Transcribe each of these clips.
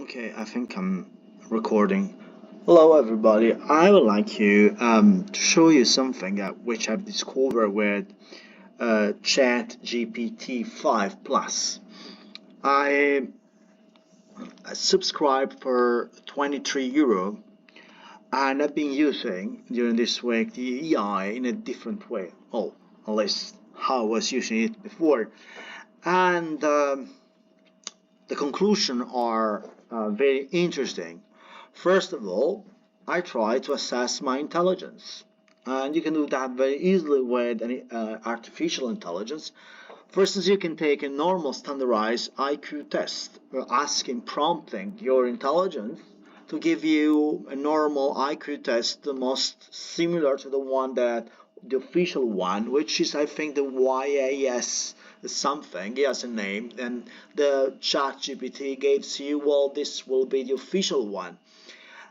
Okay, I think I'm recording. Hello, everybody. I would like to show you something which I've discovered with Chat GPT 5 Plus. I subscribed for €23 and I've been using during this week the AI in a different way. Oh, at least how I was using it before. And the conclusion are very interesting. First of all, I try to assess my intelligence, and you can do that very easily with any artificial intelligence. For instance, you can take a normal standardized IQ test, asking, prompting your intelligence to give you a normal IQ test, the most similar to the official one, which is I think the YAS something. He has a name, and the chat GPT gives you, well, this will be the official one.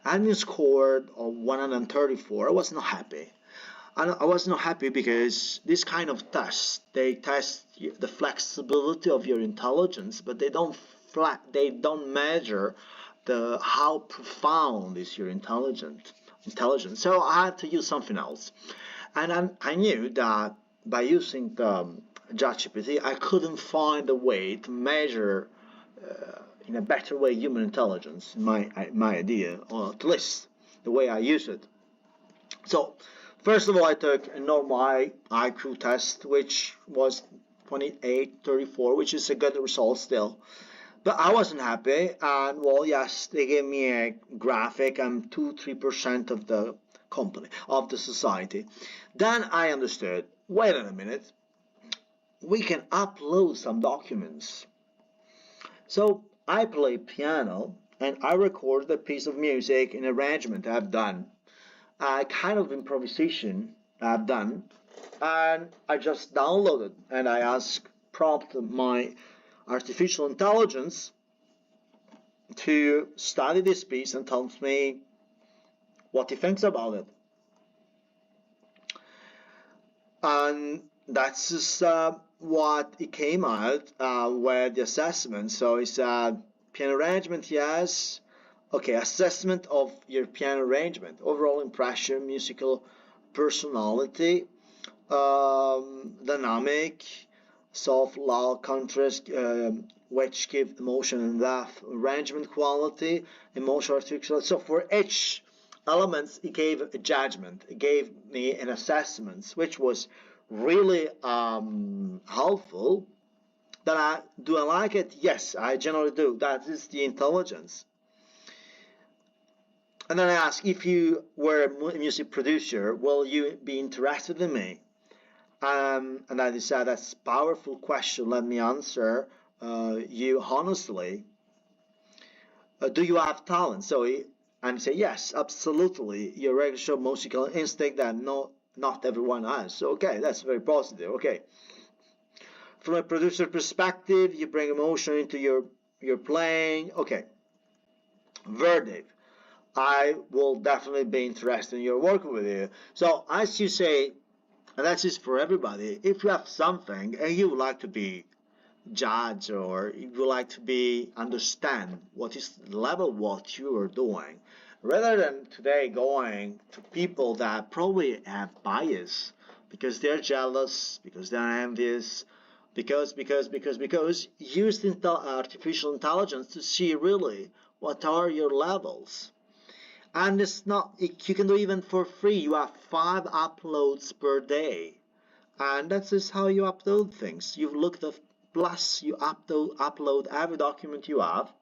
And you scored 134. I was not happy. And I was not happy because this kind of tests, they test the flexibility of your intelligence, but they don't measure the how profound is your intelligence. So I had to use something else. And I knew that by using the ChatGPT, I couldn't find a way to measure in a better way human intelligence, my idea, or at least the way I use it. So, first of all, I took a normal IQ test, which was 2834, which is a good result still. But I wasn't happy, and well, yes, they gave me a graphic. I'm 2-3% of the company, of the society. Then I understood, wait a minute, we can upload some documents. So I play piano and I record a piece of music in arrangement I've done, a kind of improvisation I've done, and I just downloaded and I ask prompt my artificial intelligence to study this piece and tells me what he thinks about it. And that's just what it came out with the assessment. So it's piano arrangement, yes. Okay, assessment of your piano arrangement, overall impression, musical personality, dynamic, soft, loud, contrast, which give emotion and depth, arrangement quality, emotional articulation. So for each elements, it gave a judgment. It gave me an assessment, which was really helpful. Do I like it? Yes, I generally do. That is the intelligence. And then I ask, if you were a music producer, will you be interested in me? And I decided that's a powerful question. Let me answer you honestly. Do you have talent? So I say, yes, absolutely. Your regular musical instinct that not everyone has. So, okay, that's very positive. Okay. From a producer perspective, you bring emotion into your playing. Okay. Verdict. I will definitely be interested in your work with you. So, as you say, and that's just for everybody, if you have something and you would like to be judged or you would like to be understand what is the level of what you are doing, rather than today going to people that probably have bias because they're jealous, because they're envious, because use the artificial intelligence to see really what are your levels. And it's not, you can do even for free. You have 5 uploads per day, and that's just how you upload things. You look the plus, you upload every document you have,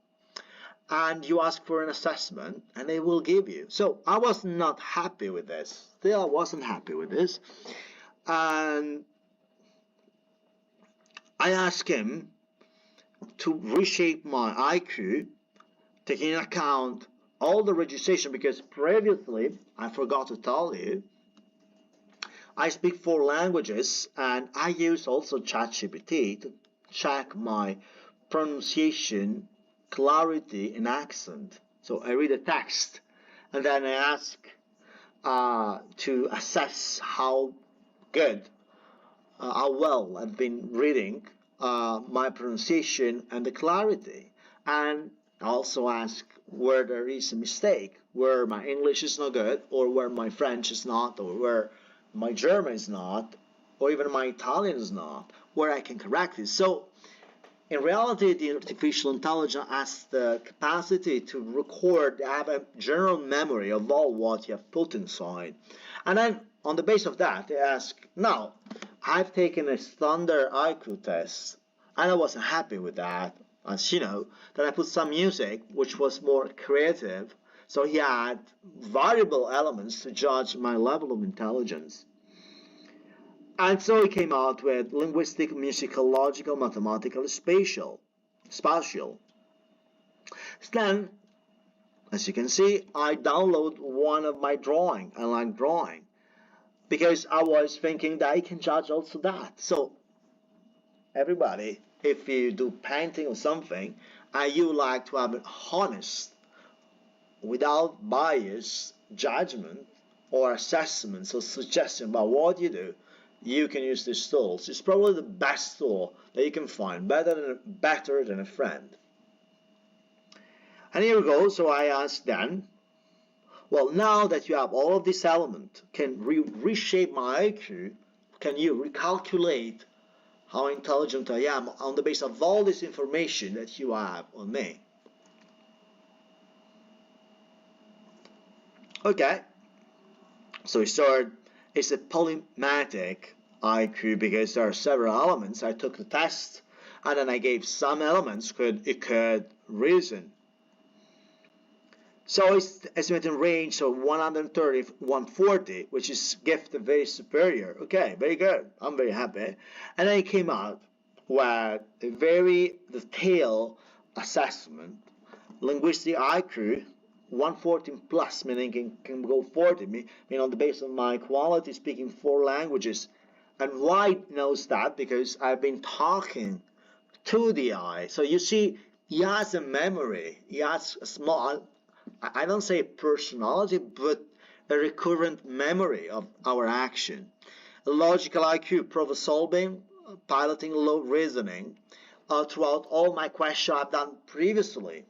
and you ask for an assessment, and they will give you. So I was not happy with this. Still, I wasn't happy with this, and I asked him to reshape my IQ, taking into account all the registration, because previously, I forgot to tell you, I speak 4 languages, and I use also ChatGPT to check my pronunciation, clarity, and accent. So I read a text, and then I ask to assess how good, how well I've been reading my pronunciation and the clarity. And I also ask where there is a mistake, where my English is not good, or where my French is not, or where my German is not, or even my Italian is not, where I can correct it. So in reality, the artificial intelligence has the capacity to record, have a general memory of all what you have put inside. And then on the base of that, they ask, now, I've taken a standard IQ test, and I wasn't happy with that. As you know, then I put some music, which was more creative, so he had variable elements to judge my level of intelligence. And so he came out with linguistic, musical, logical, mathematical, spatial. Then, as you can see, I download one of my drawing. I like drawing because I was thinking that I can judge also that. So everybody, if you do painting or something, and you like to have an honest, without bias, judgment or assessments or suggestion about what you do, you can use these tools. It's probably the best tool that you can find, better than a friend. And here we go. So I asked then, well, now that you have all of these elements, can reshape my IQ? Can you recalculate how intelligent I am on the basis of all this information that you have on me? Okay. So we start. It's a polymatic IQ because there are several elements. I took the test and then I gave some elements it could reason. So it's estimated range of 130 140, which is gift very superior. Okay, very good. I'm very happy. And then it came out with a very detailed assessment, linguistic IQ 114 plus, meaning can go 40, meaning on the basis of my quality speaking 4 languages. And why it knows that? Because I've been talking to the eye. So you see, he has a memory. He has a small, I don't say personality, but a recurrent memory of our action. A logical IQ, problem solving, piloting, low reasoning, throughout all my questions I've done previously.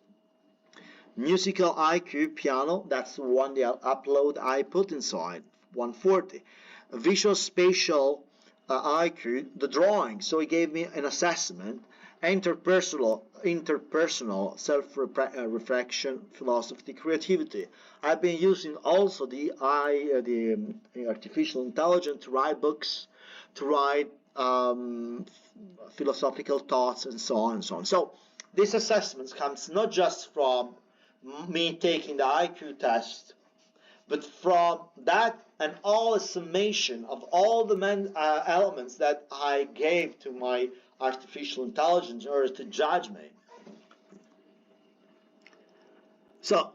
Musical IQ, piano, that's the one the upload I put inside, 140. Visual spatial IQ, the drawing, so he gave me an assessment. Interpersonal self-reflection, philosophy, creativity. I've been using also the artificial intelligence to write books, to write philosophical thoughts, and so on and so on. So this assessment comes not just from me taking the IQ test, but from that and all the summation of all the elements that I gave to my artificial intelligence in order to judge me. So,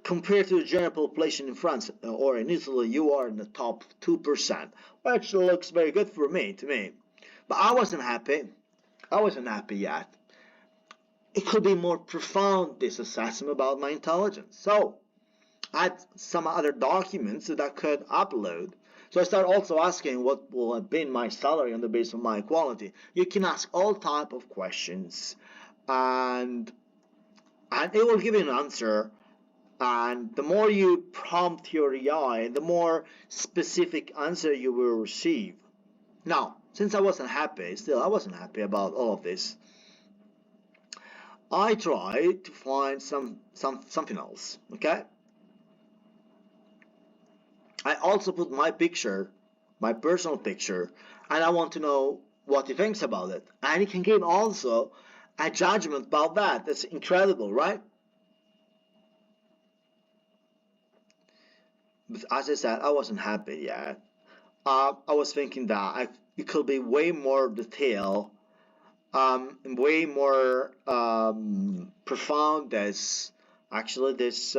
compared to the general population in France or in Italy, you are in the top 2%, which looks very good to me. But I wasn't happy. I wasn't happy yet. It could be more profound, this assessment about my intelligence. So I had some other documents that I could upload. So I started also asking what will have been my salary on the basis of my quality. You can ask all type of questions, and it will give you an answer. And the more you prompt your AI, the more specific answer you will receive. Now, since I wasn't happy about all of this, I tried to find something else, okay? I also put my picture, my personal picture, and I want to know what he thinks about it. And he can give also a judgment about that. That's incredible, right? But as I said, I wasn't happy yet. I was thinking that it could be way more detailed, way more profound as actually this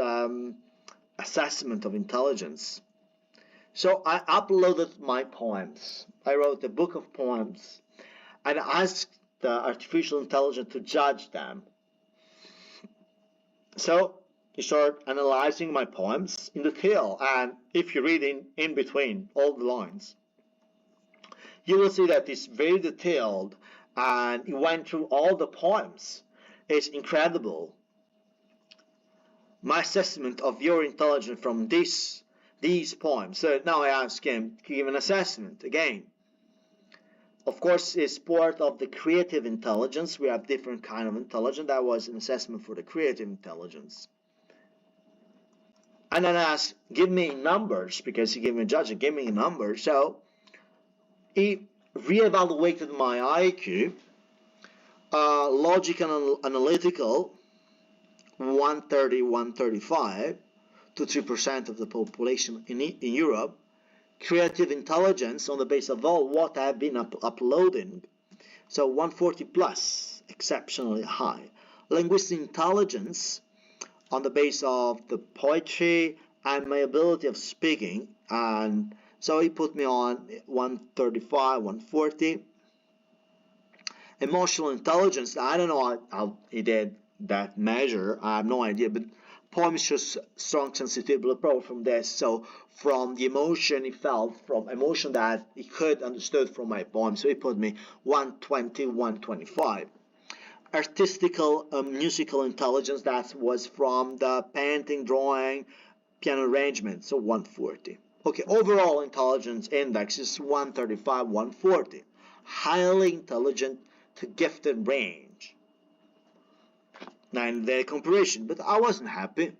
assessment of intelligence. So I uploaded my poems. I wrote a book of poems and asked the artificial intelligence to judge them. So he started analyzing my poems in detail, and if you read in between all the lines, you will see that it's very detailed, and he went through all the poems. It's incredible. my assessment of your intelligence from these poems. So now I ask him to give an assessment again. Of course, it's part of the creative intelligence. We have different kind of intelligence. That was an assessment for the creative intelligence. And then I asked, give me numbers, because he gave me a judge, give me a number. So he reevaluated my IQ, logic and analytical, 130, 135 to 3% of the population in Europe. Creative intelligence on the basis of all what I've been uploading, so 140 plus, exceptionally high. Linguistic intelligence on the basis of the poetry and my ability of speaking, and so he put me on 135, 140. Emotional intelligence, I don't know how he did that measure, I have no idea, but poems shows strong sensitivity probably from this, so from the emotion he felt, from emotion that he could understood from my poem, so he put me 120, 125. Artistical musical intelligence, that was from the painting, drawing, piano arrangement, so 140. Okay, overall intelligence index is 135, 140. Highly intelligent to gifted range. Now in the comparison, but I wasn't happy.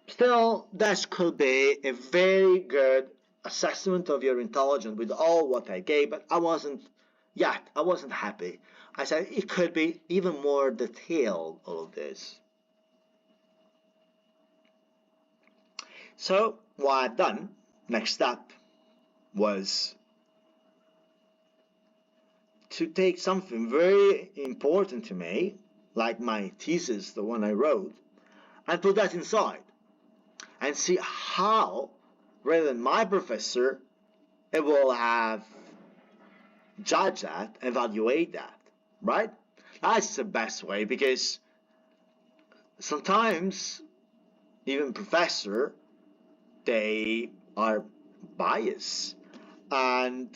Still, that could be a very good assessment of your intelligence with all what I gave, but I wasn't happy. I said it could be even more detailed, all of this. So what I've done, next step, was to take something very important to me, like my thesis, the one I wrote, and put that inside and see how, rather than my professor, it will have judge that, evaluate that, right? That's the best way, because sometimes even professor, they are biased, and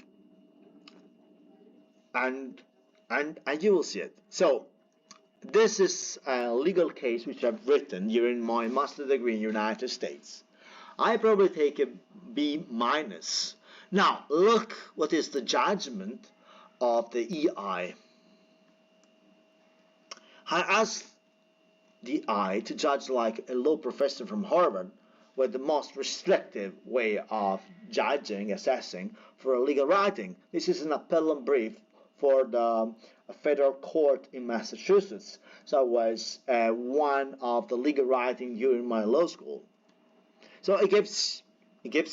you will see it. So this is a legal case which I've written during my master's degree in the United States. I probably take a B minus. Now look what is the judgment of the EI. I asked the EI to judge like a law professor from Harvard, with the most restrictive way of judging, assessing for a legal writing. This is an appellant brief for the federal court in Massachusetts. So it was one of the legal writing during my law school. So it gives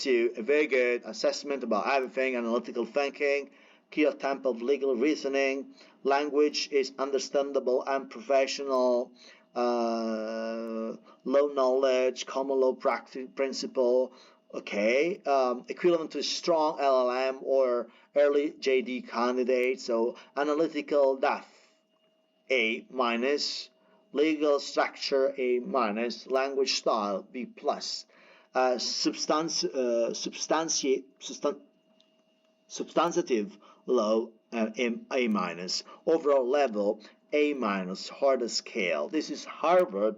you a very good assessment about everything: analytical thinking, clear tempo of legal reasoning, language is understandable and professional, low knowledge, common law practice principle, okay, equivalent to strong LLM or early JD candidate. So analytical depth, A minus, legal structure, A minus, language style, B plus, substantive law, A minus, overall level, A minus, harder scale. This is Harvard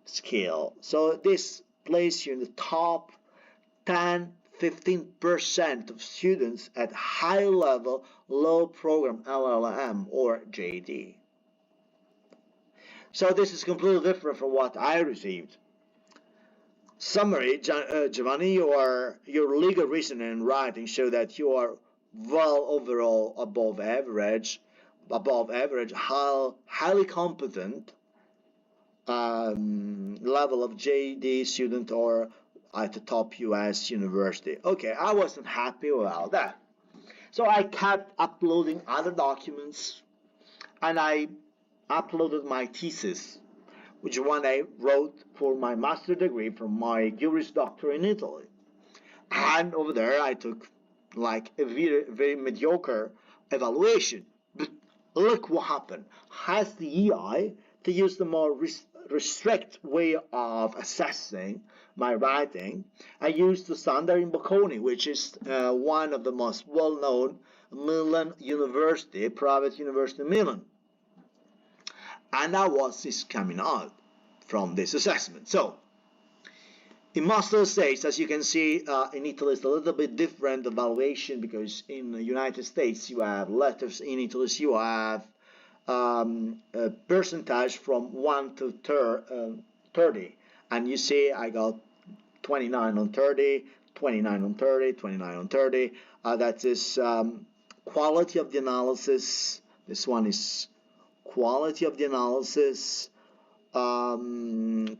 scale. So this places you in the top 10-15% of students at high level, low program LLM or JD. So this is completely different from what I received. Summary, Giovanni, your legal reasoning and writing show that you are well overall above average, highly competent level of JD student or at the top US university. Okay, I wasn't happy about that. So I kept uploading other documents, and I uploaded my thesis, which one I wrote for my master's degree from my Juris Doctor in Italy. And over there I took like a very, very mediocre evaluation. But look what happened. Has the EI to use the more restrict way of assessing my writing, I used the standard in Bocconi, which is one of the most well-known Milan university, private university in Milan. And that was this coming out. from this assessment. So in most of the states, as you can see, in Italy it's a little bit different evaluation, because in the United States you have letters. In Italy you have a percentage from 1 to 30, and you see I got 29 on 30, 29 on 30, 29 on 30. That is quality of the analysis. This one is quality of the analysis,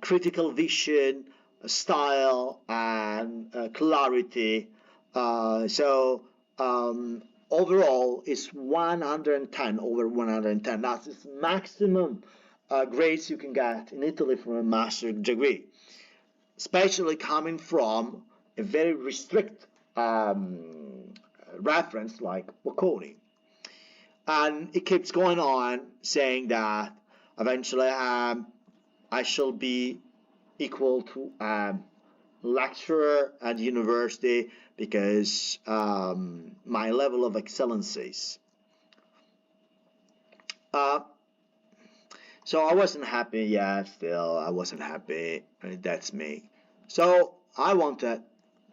critical vision, style, and clarity. Overall is 110 over 110. That's the maximum grades you can get in Italy for a master's degree, especially coming from a very restrict reference like Bocconi. And it keeps going on saying that eventually I shall be equal to lecturer at university, because my level of excellencies. So I wasn't happy. Yeah, still I wasn't happy. That's me. So I wanted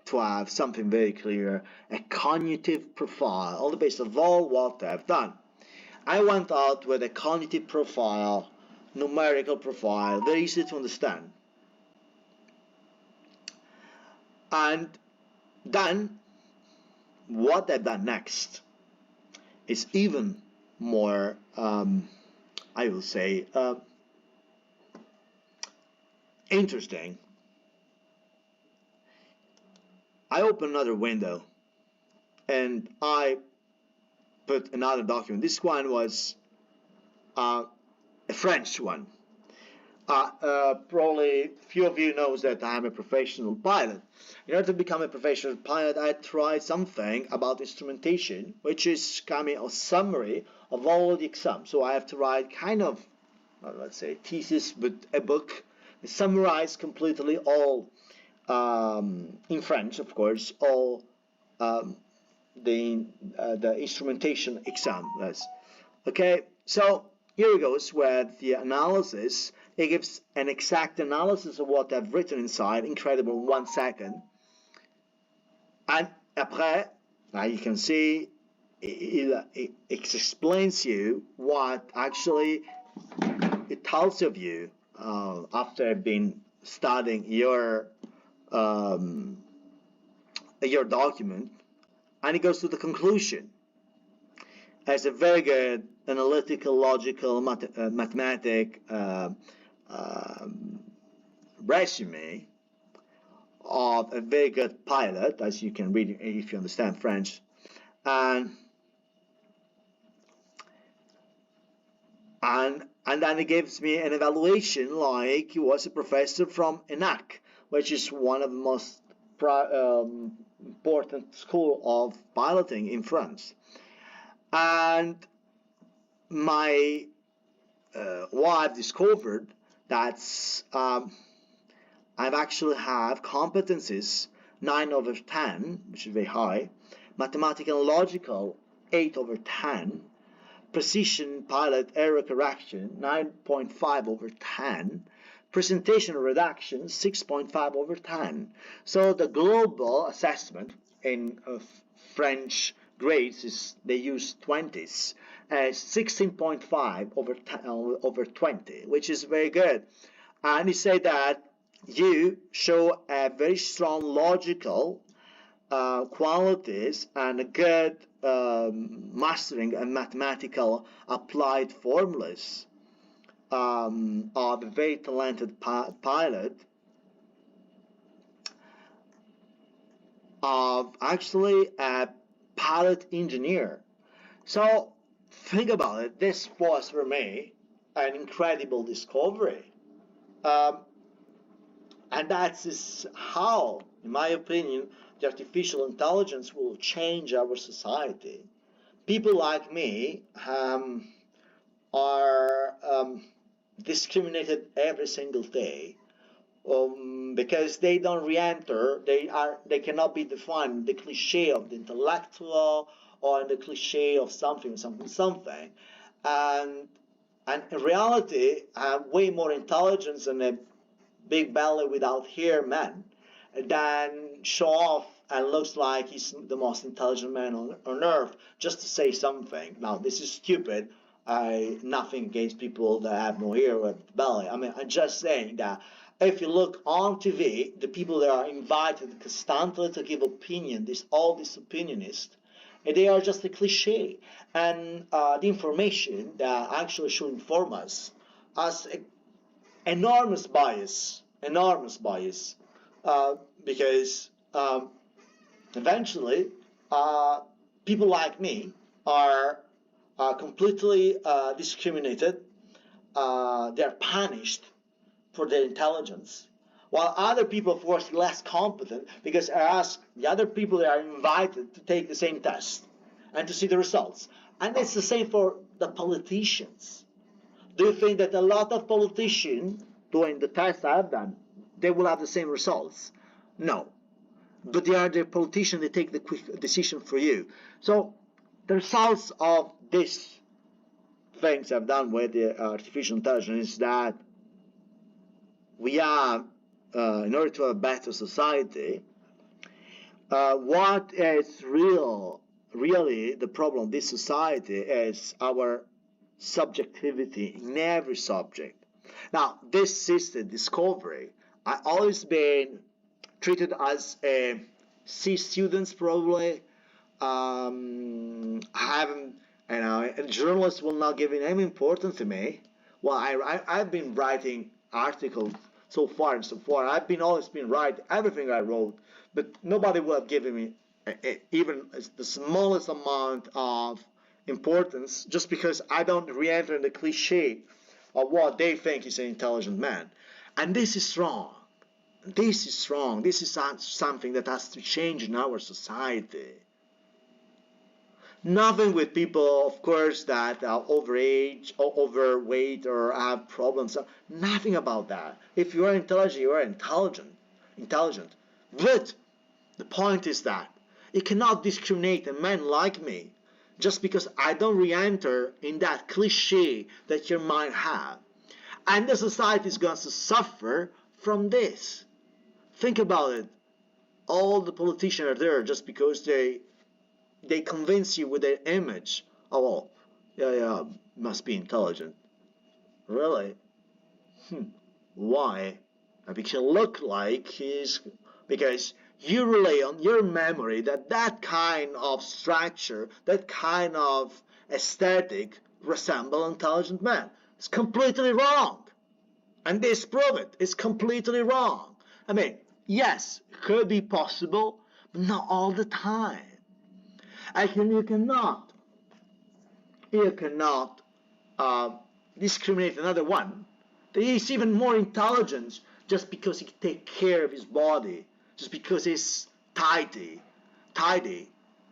to have something very clear, a cognitive profile on the basis of all what I've done. I went out with a cognitive profile, numerical profile, very easy to understand. And then what I've done next is even more, I will say, interesting. I open another window and I put another document. This one was a French one. Probably few of you knows that I'm a professional pilot. In order to become a professional pilot, I tried something about instrumentation, which is kind of a summary of all the exams. So I have to write kind of, let's say, thesis, but a book, summarize completely all, in French, of course, all the instrumentation exam. That's okay. So here it goes with the analysis. It gives an exact analysis of what I've written inside, incredible, in 1 second. And après, now you can see, it explains you what actually it tells of you after I've been studying your document, and it goes to the conclusion. It's a very good analytical, logical, mathematic resume of a very good pilot, as you can read if you understand French, and then it gives me an evaluation like he was a professor from ENAC, which is one of the most important school of piloting in France. And my wife discovered that I've actually have competencies 9 over 10, which is very high, mathematical and logical 8 over 10, precision pilot error correction 9.5 over 10, presentation reduction 6.5 over 10. So the global assessment in French grades is they use 20s, 16.5 over 20, which is very good. And he said that you show a very strong logical qualities and a good mastering and mathematical applied formulas of a very talented pilot, of actually a pilot engineer. So think about it, this was for me an incredible discovery. And that's how, in my opinion, the artificial intelligence will change our society. People like me are discriminated every single day because they don't re-enter. They cannot be defined the cliche of the intellectual or the cliche of something. And and in reality have way more intelligence than a big belly without hair man than show off and looks like he's the most intelligent man on earth just to say something. Now this is stupid. Nothing against people that have no hair or belly. I mean, I'm just saying that if you look on TV, the people that are invited constantly to give opinion, all these opinionists, they are just a cliche. And the information that actually should inform us has enormous bias, because eventually people like me are completely discriminated. They're punished for their intelligence, while other people, of course, less competent, because I ask the other people that are invited to take the same test and to see the results. And it's the same for the politicians. Do you think that a lot of politicians doing the test I've done, they will have the same results? No. But they are the politicians that take the quick decision for you. So the results of these things I've done with the artificial intelligence is that we have, in order to have a better society, what is really the problem of this society is our subjectivity in every subject. Now, this system, discovery, I always been treated as a C students probably. I haven't, journalists will not give any importance to me. Well, I've been writing articles so far and so far. Always been writing everything I wrote, but nobody will have given me even the smallest amount of importance, just because I don't re-enter the cliche of what they think is an intelligent man. And this is wrong. This is wrong. This is something that has to change in our society. Nothing with people, of course, that are overage or overweight or have problems. Nothing about that. If you are intelligent, you are intelligent. But the point is that you cannot discriminate a man like me just because I don't re-enter in that cliche that your mind have. And the society is going to suffer from this. Think about it. All the politicians are there just because they convince you with their image. Oh, yeah, must be intelligent. Really? Why? Because you look like because you rely on your memory that kind of structure, that kind of aesthetic resemble an intelligent man. It's completely wrong. And this prove it. It's completely wrong. I mean, yes, it could be possible, but not all the time. You cannot discriminate another one. He is even more intelligent just because he can take care of his body, just because he's tidy.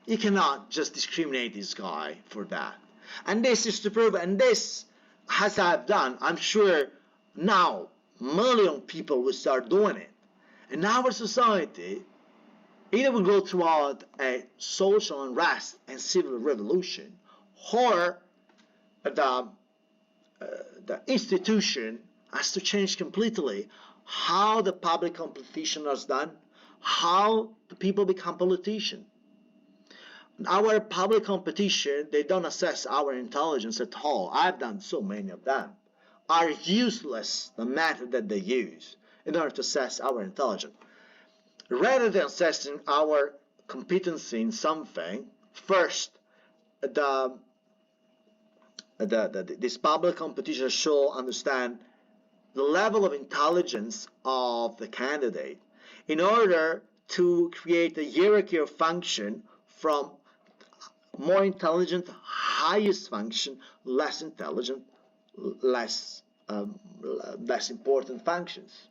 You cannot just discriminate this guy for that. And this is to prove, and this, as I've done, I'm sure now million people will start doing it. In our society, either we go throughout a social unrest and civil revolution, or the institution has to change completely how the public competition is done, how the people become politicians. Our public competition, they don't assess our intelligence at all. I've done so many of them. Are useless, the method that they use in order to assess our intelligence. Rather than assessing our competency in something, first, this public competition should understand the level of intelligence of the candidate in order to create a hierarchy of function from more intelligent, highest function, less intelligent, less important functions.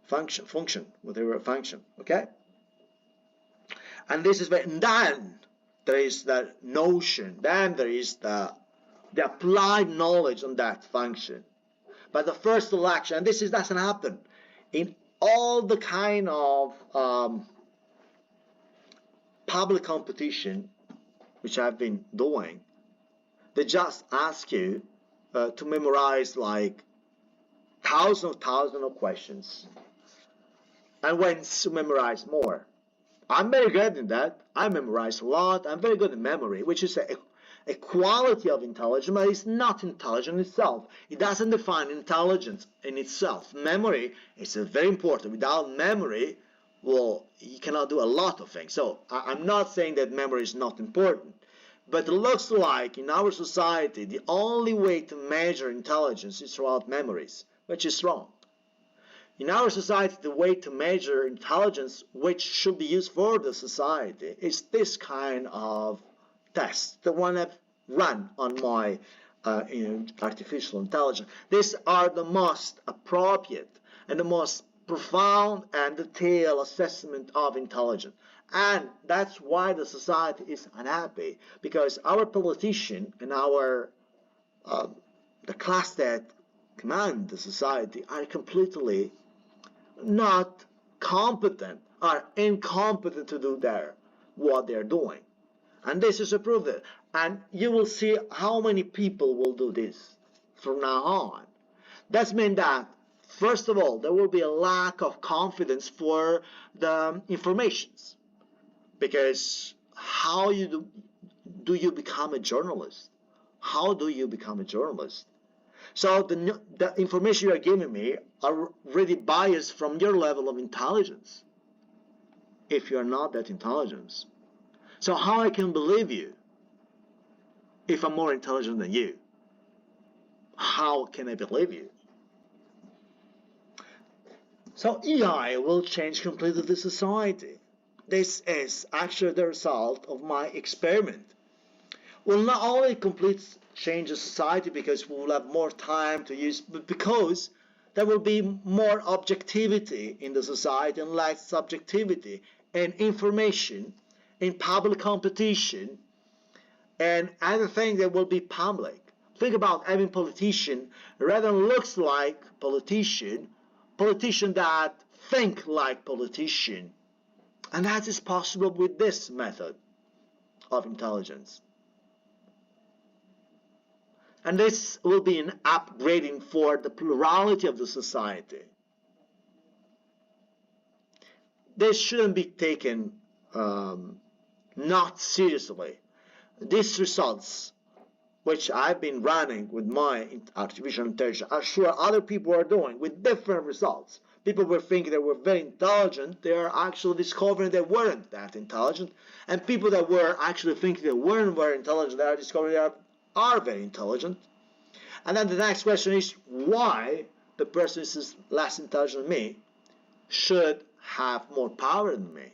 Function, whatever function, okay? And this is and then there is the notion, then there is the applied knowledge on that function. But the first selection, and this doesn't happen in all the kind of public competition which I've been doing. They just ask you, to memorize like thousands of questions and wants to memorize more. I'm very good in that. I memorize a lot. I'm very good in memory, which is a quality of intelligence, but it's not intelligent itself. It doesn't define intelligence in itself. Memory is very important. Without memory, well, you cannot do a lot of things. So I'm not saying that memory is not important, but it looks like in our society the only way to measure intelligence is throughout memories, which is wrong. In our society, the way to measure intelligence, which should be used for the society, is this kind of test, the one I've run on my artificial intelligence. These are the most appropriate and the most profound and detailed assessment of intelligence. And that's why the society is unhappy, because our politician and our the class that command the society are completely not competent, are incompetent to do what they're doing. And this is a proof of it. And you will see how many people will do this from now on. That means that, first of all, there will be a lack of confidence for the informations. Because how do you become a journalist? How do you become a journalist? So the information you are giving me are really biased from your level of intelligence, if you are not that intelligent. So how I can believe you if I'm more intelligent than you? How can I believe you? So AI will change completely the society. This is actually the result of my experiment. Will not only change the society because we will have more time to use, but because there will be more objectivity in the society and less subjectivity, and information in public competition and everything that will be public. Think about having politician rather than looks like politician that think like politician. And that is possible with this method of intelligence. And this will be an upgrading for the plurality of the society. This shouldn't be taken not seriously. These results, which I've been running with my artificial intelligence, I'm sure other people are doing with different results. People were thinking they were very intelligent, they are actually discovering they weren't that intelligent. And people that were actually thinking they weren't very intelligent, they are discovering they are very intelligent. And then the next question is why the person who is less intelligent than me should have more power than me.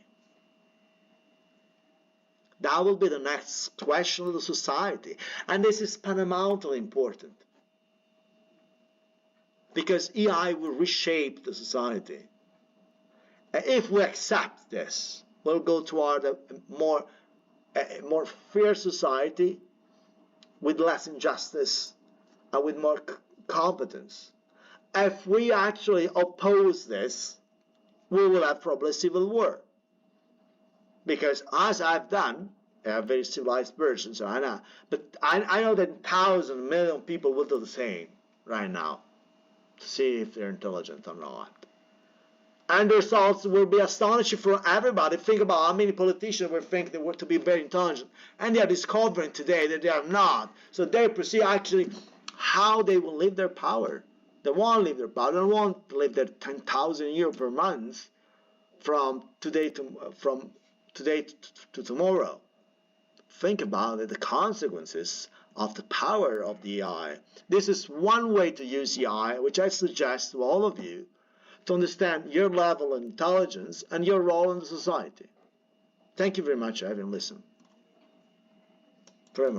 That will be the next question of the society. And this is paramountly important, because AI will reshape the society. And if we accept this, we'll go toward a more fair society with less injustice and with more competence. If we actually oppose this, we will have probably a civil war. Because as I've done, I have very civilized versions, so I know. But I know that thousands, million people will do the same right now to see if they're intelligent or not. And the results will be astonishing for everybody. Think about how many politicians will think they were to be very intelligent, and they are discovering today that they are not. So they perceive actually how they will live their power. They won't live their power. They won't live their 10,000 euros per month from today to tomorrow. Think about it, the consequences of the power of the AI. This is one way to use AI, which I suggest to all of you to understand your level of intelligence and your role in the society. Thank you very much for having listened. Very much.